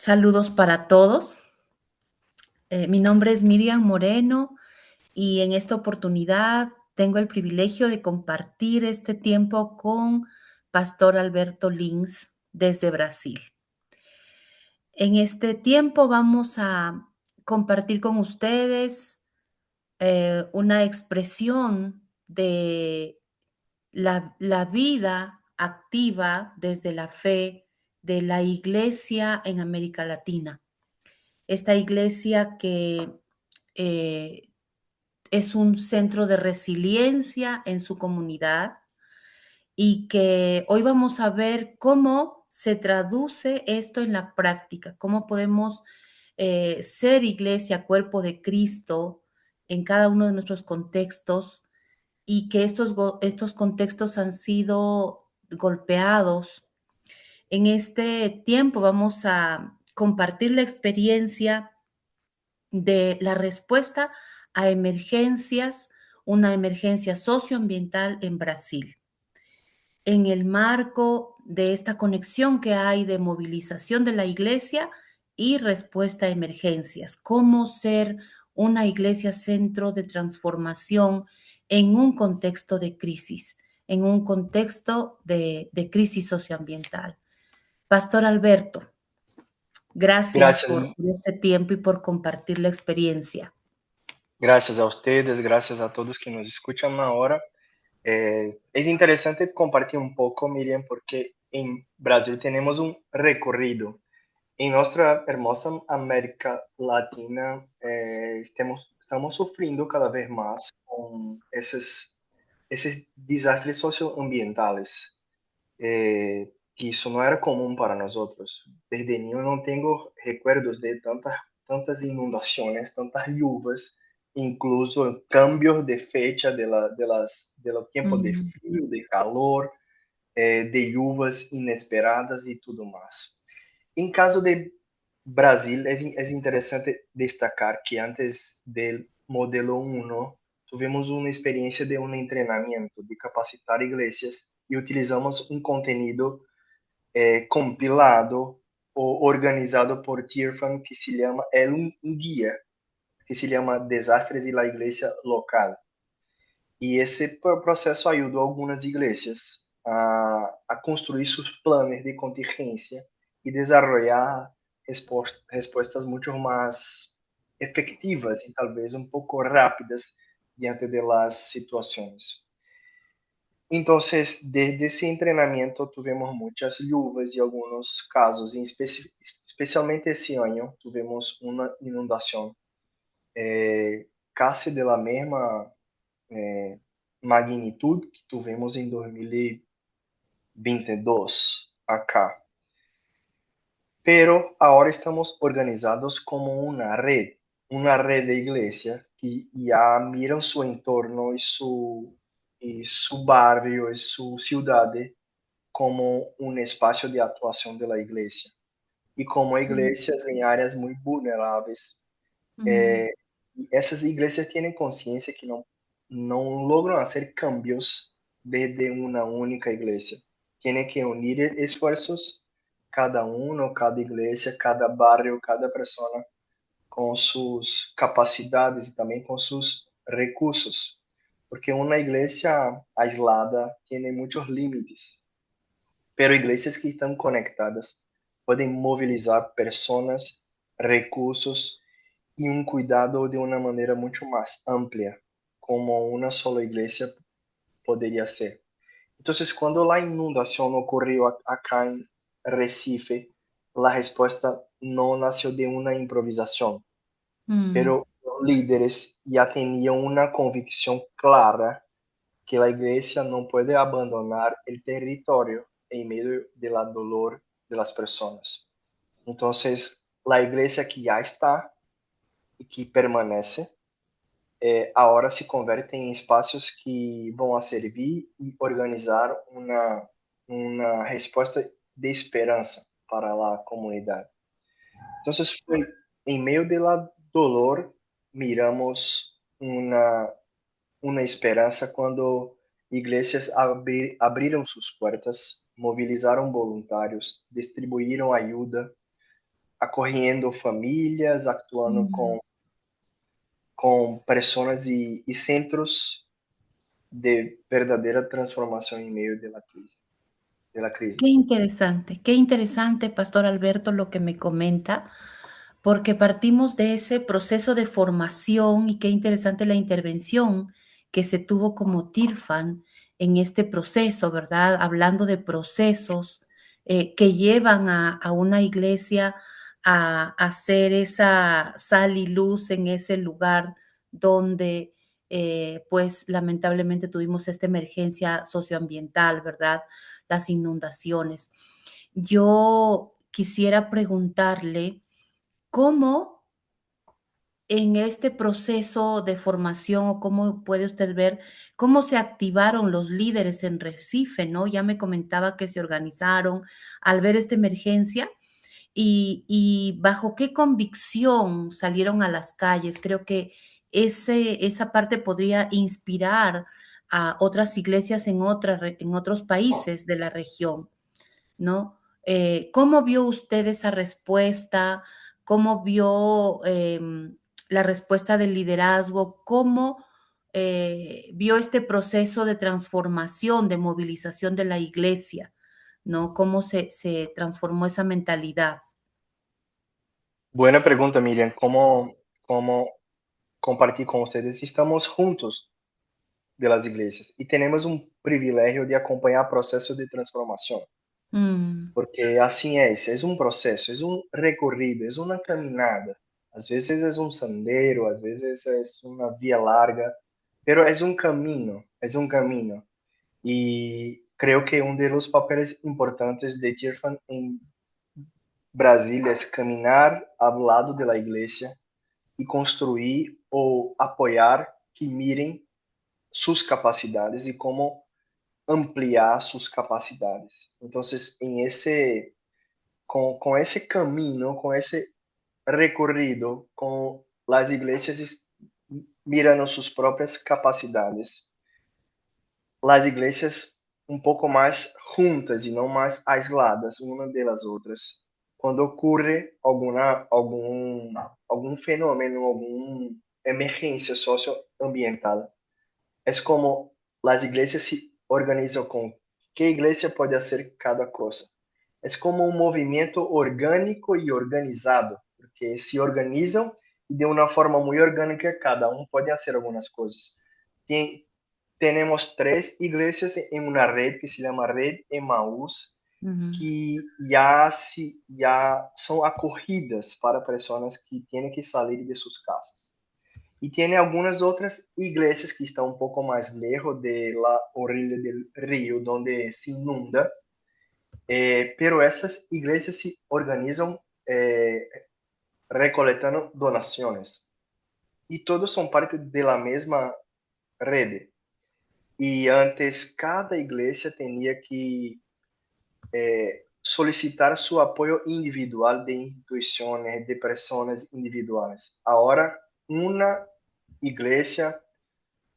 Saludos para todos. Mi nombre es Miriam Moreno y en esta oportunidad tengo el privilegio de compartir este tiempo con Pastor Alberto Lins desde Brasil. En este tiempo vamos a compartir con ustedes una expresión de la vida activa desde la fe de la Iglesia en América Latina. Esta iglesia que eh, es un centro de resiliencia en su comunidad y que hoy vamos a ver cómo se traduce esto en la práctica, cómo podemos ser iglesia, cuerpo de Cristo en cada uno de nuestros contextos y que estos contextos han sido golpeados. En este tiempo vamos a compartir la experiencia de la respuesta a emergencias, una emergencia socioambiental en Brasil. En el marco de esta conexión que hay de movilización de la iglesia y respuesta a emergencias, cómo ser una iglesia centro de transformación en un contexto de crisis, en un contexto de crisis socioambiental. Pastor Alberto, gracias Gracias, por este tiempo y por compartir la experiencia. gracias a ustedes, gracias a todos que nos escuchan ahora. Es interesante compartir un poco, Miriam, porque en Brasil tenemos un recorrido. En nuestra hermosa América Latina, estamos sufriendo cada vez más con esos desastres socioambientales, que eso no era común para nosotros. Desde niño no tengo recuerdos de tantas inundaciones, tantas lluvias, incluso cambios de fecha de los tiempos de Mm, frío, de calor, de lluvias inesperadas y todo más. En caso de Brasil, es interesante destacar que antes del modelo 1 tuvimos una experiencia de un entrenamiento de capacitar iglesias y utilizamos un contenido compilado o organizado por Tirfan que se llama, un guía que se llama Desastres y la Iglesia Local. E esse processo ajudou algumas igrejas a construir seus planos de contingência e desenvolver respostas muito mais efetivas e talvez um pouco rápidas diante das situações. Então, desde esse treinamento, tivemos muitas luvas e alguns casos, especialmente esse ano, tivemos uma inundação quase da mesma magnitude que tivemos em 2022 acá. Pero ahora estamos organizados como una red de iglesia que ya miran su entorno y su barrio y su ciudad como un espacio de actuación de la iglesia. Y como mm, iglesias en áreas muy vulnerables, mm, y esas iglesias tienen conciencia que no logran hacer cambios desde una única iglesia. Tienen que unir esfuerzos, cada uno, cada iglesia, cada barrio, cada persona, con sus capacidades y también con sus recursos. Porque una iglesia aislada tiene muchos límites, pero iglesias que están conectadas pueden movilizar personas, recursos y un cuidado de una manera mucho más amplia, como una sola iglesia podría ser. Entonces, cuando la inundación ocurrió acá en Recife, la respuesta no nació de una improvisación, mm, pero los líderes ya tenían una convicción clara que la iglesia no puede abandonar el territorio en medio del dolor de las personas. Entonces, la iglesia que ya está y que permanece, ahora se convierte en espacios que van a servir y organizar una respuesta de esperanza para la comunidad. Entonces, fue en medio del dolor, miramos una esperanza cuando iglesias abriram suas portas, movilizaram voluntários, distribuíram ayuda, acolhendo famílias, actuando Mm. com pessoas e centros de verdadeira transformação em meio da crise. De la crise. Qué interesante, Pastor Alberto, lo que me comenta, porque partimos de ese proceso de formación y qué interesante la intervención que se tuvo como TIRFAN en este proceso, ¿verdad? Hablando de procesos que llevan a una iglesia a hacer esa sal y luz en ese lugar donde, pues, lamentablemente tuvimos esta emergencia socioambiental, ¿verdad? Las inundaciones. Yo quisiera preguntarle cómo en este proceso de formación o cómo puede usted ver cómo se activaron los líderes en Recife, ¿no? Ya me comentaba que se organizaron al ver esta emergencia y bajo qué convicción salieron a las calles. Creo que esa parte podría inspirar a otras iglesias en otros países de la región. ¿No? ¿Cómo vio usted esa respuesta? ¿Cómo vio la respuesta del liderazgo? ¿Cómo vio este proceso de transformación, de movilización de la iglesia? ¿No? ¿Cómo se transformó esa mentalidad? Buena pregunta, Miriam. ¿Cómo compartir con ustedes? Estamos juntos de las iglesias y tenemos un privilegio de acompañar procesos de transformación, Mm, porque así es un proceso, es un recorrido, es una caminada. A veces es un sendero, a veces es una vía larga, pero es un camino. Y creo que uno de los papeles importantes de Tirfan en Brasil es caminar al lado de la iglesia e construir ou apoiar que mirem suas capacidades e como ampliar suas capacidades. Então, em esse com esse caminho, com esse recorrido, com as igrejas mirando suas próprias capacidades, as igrejas um pouco mais juntas e não mais aisladas uma das outras. Quando ocorre algum fenômeno, alguma emergência socioambiental, é como as igrejas se organizam com que igreja pode fazer cada coisa. É como um movimento orgânico e organizado, porque se organizam e de uma forma muito orgânica cada um pode fazer algumas coisas. Tem, Tenemos tres iglesias en una red que se llama Red Emaús, ujú, que ya son acogidas para personas que tienen que salir de sus casas. Y tiene algunas otras iglesias que están un poco más lejos de la orilla del río, donde se inunda, pero esas iglesias se organizan recolectando donaciones. Y todos son parte de la misma red. E antes, cada igreja tinha que solicitar seu apoio individual de instituições, de pessoas individuais. Agora, uma igreja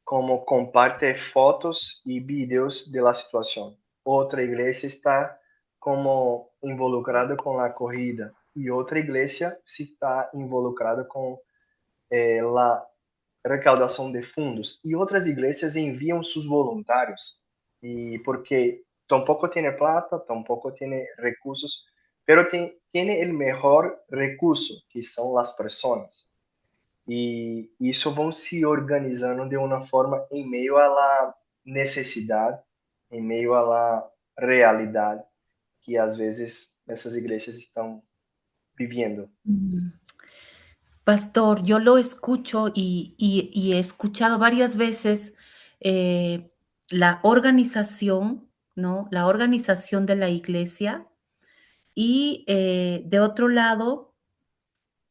como comparte fotos e vídeos de la situação. Outra igreja está como involucrada com a corrida e outra igreja está involucrada com a recaudação de fundos e outras igrejas enviam seus voluntários e porque tampouco tem plata, tampouco tem recursos, pero tem o melhor recurso que são as pessoas e isso vão se organizando de uma forma em meio à necessidade, em meio à realidade que às vezes essas igrejas estão vivendo. mm. Pastor, yo lo escucho y he escuchado varias veces eh, la organización, ¿no? La organización de la iglesia y de otro lado,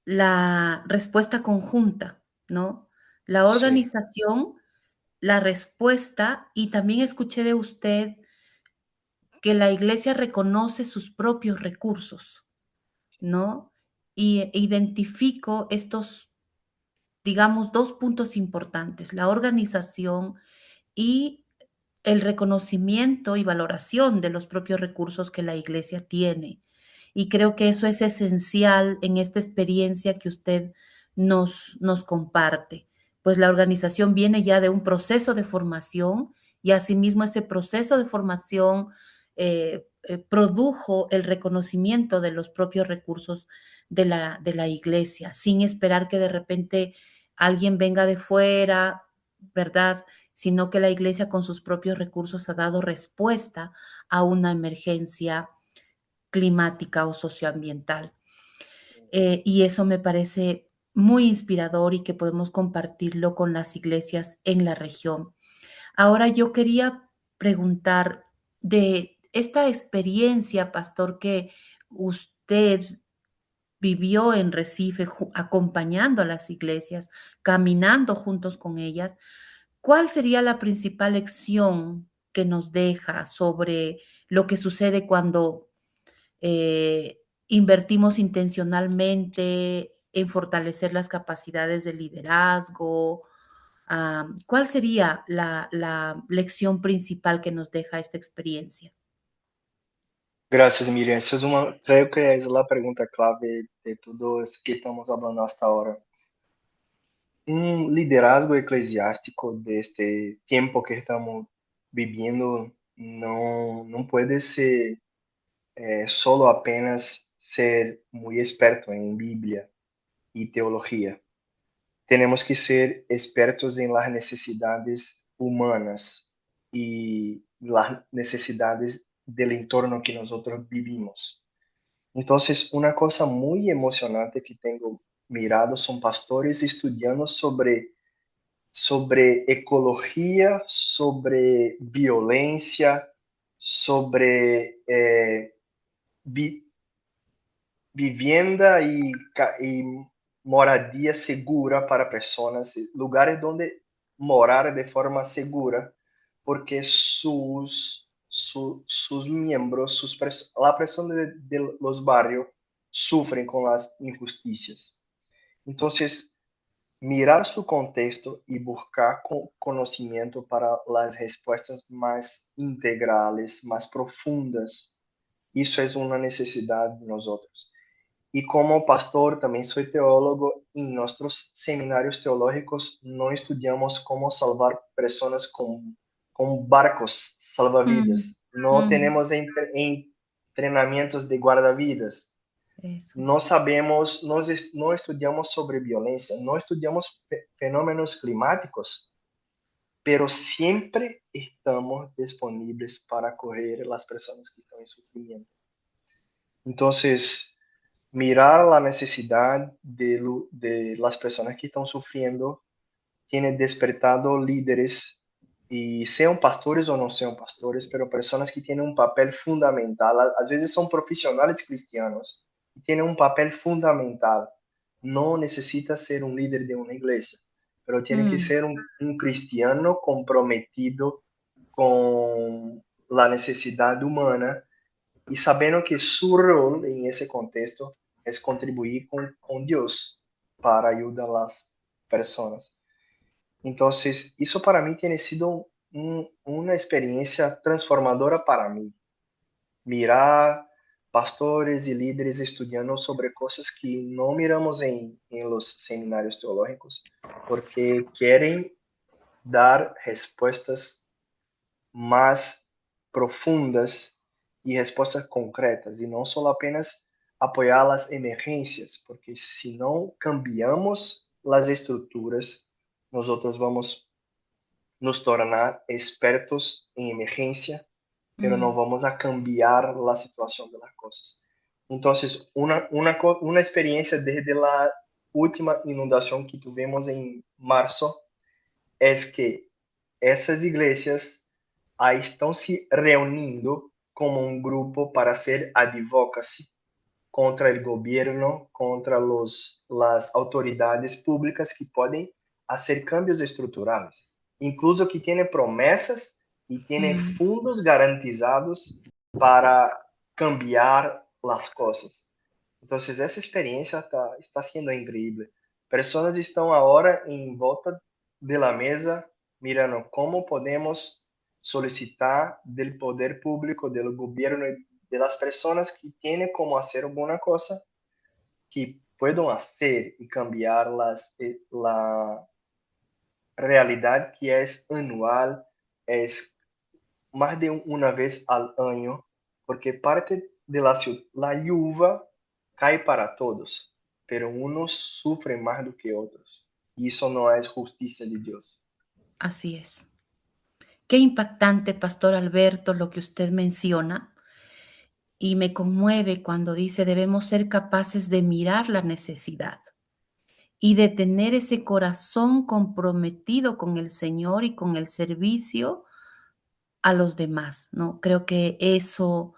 la respuesta conjunta, ¿no? La Sim, organización, la respuesta y también escuché de usted que la iglesia reconoce sus propios recursos, ¿no? Y identifico estos digamos, dos puntos importantes, la organización y el reconocimiento y valoración de los propios recursos que la iglesia tiene. y creo que eso es esencial en esta experiencia que usted nos comparte. Pues la organización viene ya de un proceso de formación y asimismo ese proceso de formación produjo el reconocimiento de los propios recursos de la iglesia, sin esperar que de repente alguien venga de fuera, ¿verdad? Sino que la iglesia con sus propios recursos ha dado respuesta a una emergencia climática o socioambiental. Y eso me parece muy inspirador y que podemos compartirlo con las iglesias en la región. Ahora yo quería preguntar de esta experiencia, pastor, que usted vivió en Recife acompañando a las iglesias, caminando juntos con ellas. ¿Cuál sería la principal lección que nos deja sobre lo que sucede cuando invertimos intencionalmente en fortalecer las capacidades de liderazgo? ¿Cuál sería la lección principal que nos deja esta experiencia? Gracias, Miriam. Creo que es la pregunta clave de todo esto que estamos hablando hasta ahora. Un liderazgo eclesiástico de este tiempo que estamos viviendo no puede ser solo apenas ser muy experto en Biblia y teología. Tenemos que ser expertos en las necesidades humanas y las necesidades del entorno que nosotros vivimos. Entonces, una cosa muy emocionante que tengo mirado son pastores estudiando sobre ecología, sobre violencia, sobre vi, vivienda y moradia segura para personas, lugares donde morar de forma segura, porque sus miembros, la presión de los barrios sufren con las injusticias. Entonces, mirar su contexto y buscar conocimiento para las respuestas más integrales, más profundas, eso es una necesidad de nosotros. Y como pastor, también soy teólogo, en nuestros seminarios teológicos no estudiamos cómo salvar personas con barcos Mm, salvavidas. No mm, tenemos entrenamientos de guardavidas. eso. No sabemos, no estudiamos sobre violencia, no estudiamos fenómenos climáticos, pero siempre estamos disponibles para acoger a las personas que están en sufrimiento. Entonces, mirar la necesidad de las personas que están sufriendo tiene despertado líderes, y sean pastores o no sean pastores, pero personas que tienen un papel fundamental. A veces son profesionales cristianos y tienen un papel fundamental. No necesita ser un líder de una iglesia, pero tiene que Mm, ser un cristiano comprometido con la necesidad humana y sabiendo que su rol en ese contexto es contribuir con Dios para ayudar a las personas. Entonces, eso para mí tiene sido una experiencia transformadora para mí. Mirar pastores y líderes estudiando sobre cosas que no miramos en los seminarios teológicos, porque quieren dar respuestas más profundas y respuestas concretas, y no solo apenas apoyar las emergencias, porque si no cambiamos las estructuras, nosotros vamos nos tornar expertos en emergencia, pero no mm, vamos a cambiar la situación de las cosas. Entonces, una experiencia desde la última inundación que tuvimos en marzo es que essas iglesias ahí estão se reunindo como um grupo para hacer advocacy contra o governo, contra as autoridades públicas que podem fazer cambios estruturais, incluso que têm promessas e têm mm, fundos garantizados para cambiar as coisas. Então, essa experiência está sendo incrível. Pessoas estão agora em volta da mesa, mirando como podemos solicitar do poder público, do governo de las personas que tienen como hacer alguna cosa, que puedan hacer y cambiar la realidad que es anual, es más de una vez al año, porque parte de la lluvia cae para todos, pero unos sufren más do que otros. Y eso no es justicia de Dios. Así es. Qué impactante, Pastor Alberto, lo que usted menciona, y me conmueve cuando dice debemos ser capaces de mirar la necesidad y de tener ese corazón comprometido con el Señor y con el servicio a los demás, ¿no? Creo que eso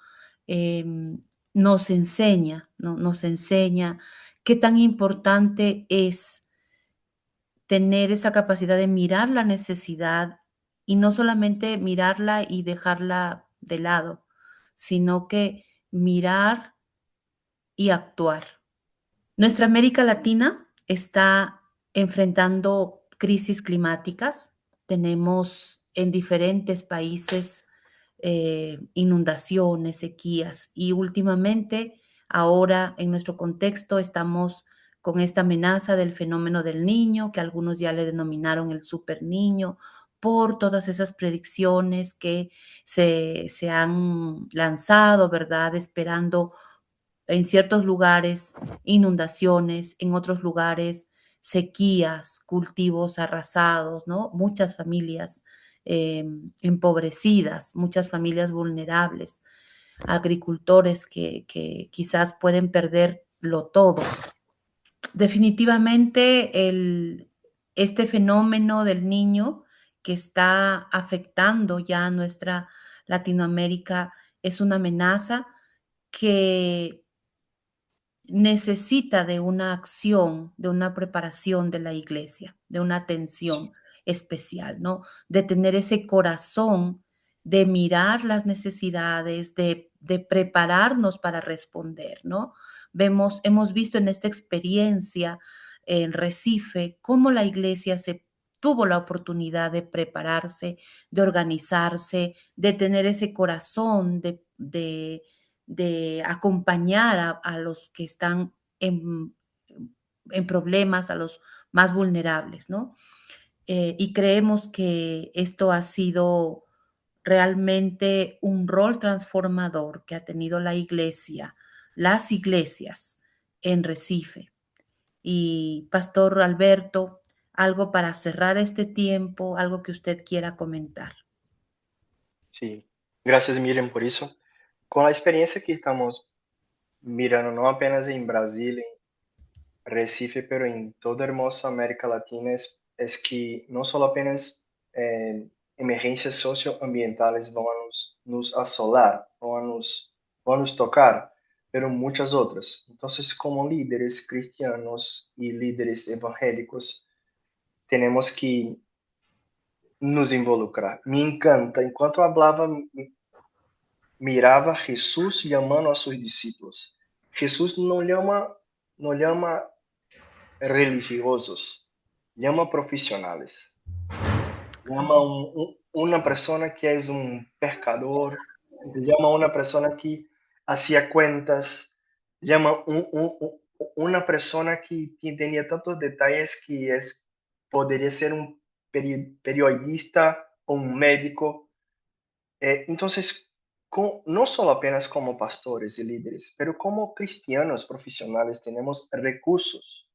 nos enseña, ¿no? Nos enseña qué tan importante es tener esa capacidad de mirar la necesidad y no solamente mirarla y dejarla de lado, sino que mirar y actuar. Nuestra América Latina está enfrentando crisis climáticas. Tenemos en diferentes países inundaciones, sequías y últimamente, ahora en nuestro contexto, estamos con esta amenaza del fenómeno del niño, que algunos ya le denominaron el super niño, por todas esas predicciones que se han lanzado, ¿verdad? Esperando en ciertos lugares inundaciones, en otros lugares sequías, cultivos arrasados, ¿no? Muchas familias empobrecidas, muchas familias vulnerables, agricultores que quizás pueden perderlo todo. Definitivamente este fenómeno del niño que está afectando ya a nuestra Latinoamérica es una amenaza que necesita de una acción, de una preparación de la iglesia, de una atención especial, ¿no? De tener ese corazón de mirar las necesidades, de prepararnos para responder, ¿no? Hemos visto en esta experiencia en Recife cómo la iglesia se tuvo la oportunidad de prepararse, de organizarse, de tener ese corazón, de acompañar a los que están en problemas, a los más vulnerables, ¿no? Y creemos que esto ha sido realmente un rol transformador que ha tenido la iglesia, las iglesias en Recife. Y Pastor Alberto, algo para cerrar este tiempo, algo que usted quiera comentar. Sí, gracias Miriam por eso. Con la experiencia que estamos mirando, no apenas en Brasil, en Recife, pero en toda hermosa América Latina, es que no solo apenas emergencias socioambientales van nos asolar, van a nos tocar, pero muchas otras. Entonces, como líderes cristianos y líderes evangélicos, tenemos que nos involucrar. Me encanta, enquanto hablaba, mirava Jesus chamando a seus discípulos. Jesus não llama religiosos, llama profissionais. Llama uma pessoa que é um pecador, llama uma pessoa que hacía cuentas, llama uma pessoa que tinha tantos detalhes que poderia ser um periodista ou um médico. Entonces, no solo apenas como pastores y líderes, pero como cristianos profesionales tenemos recursos,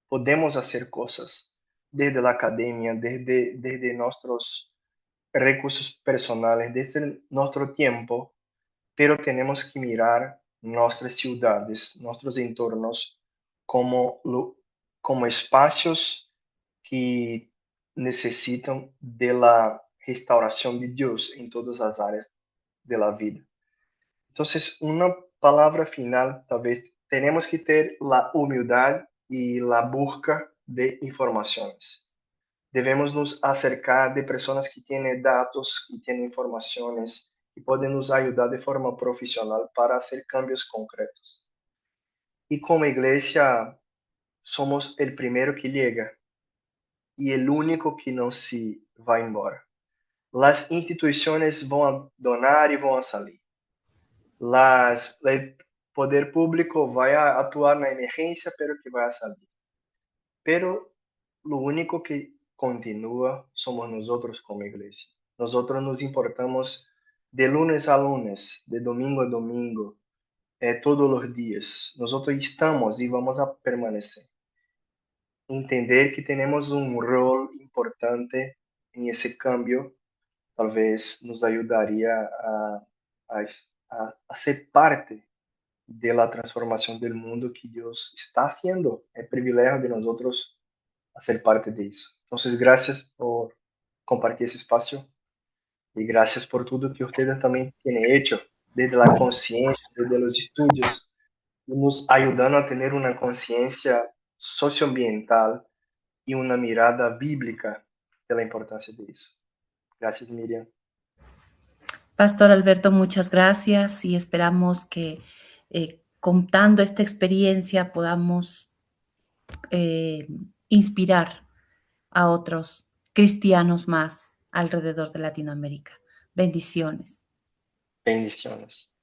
podemos hacer cosas desde la academia, desde nuestros recursos personales, desde nuestro tiempo, pero tenemos que mirar nuestras ciudades, nuestros entornos como, como espacios que necesitan de la restauración de Dios en todas las áreas de la vida. Entonces, una palabra final, tal vez tenemos que tener la humildad y la busca de informaciones. Debemos nos acercar de personas que tienen datos, que tienen informaciones, que pueden nos ayudar de forma profesional para hacer cambios concretos. Y como iglesia, somos el primero que llega y el único que no se va embora. Las instituciones van a donar y van a salir. el poder público vai a actuar na emergência, pero que vai a salir. Pero lo único que continúa somos nosotros como iglesia. Nosotros nos importamos de lunes a lunes, de domingo a domingo, todos los días. Nosotros estamos y vamos a permanecer. Entender que tenemos un rol importante en ese cambio, tal vez nos ayudaría a, a ser parte de la transformación del mundo que Dios está haciendo. Es privilegio de nosotros hacer parte de eso. Entonces, gracias por compartir ese espacio y gracias por todo que ustedes también tienen hecho, desde la conciencia, desde los estudios, nos ayudando a tener una conciencia socioambiental y una mirada bíblica de la importancia de eso. Gracias, Miriam. Pastor Alberto, muchas gracias y esperamos que contando esta experiencia podamos eh, inspirar a otros cristianos más alrededor de Latinoamérica. Bendiciones. Bendiciones.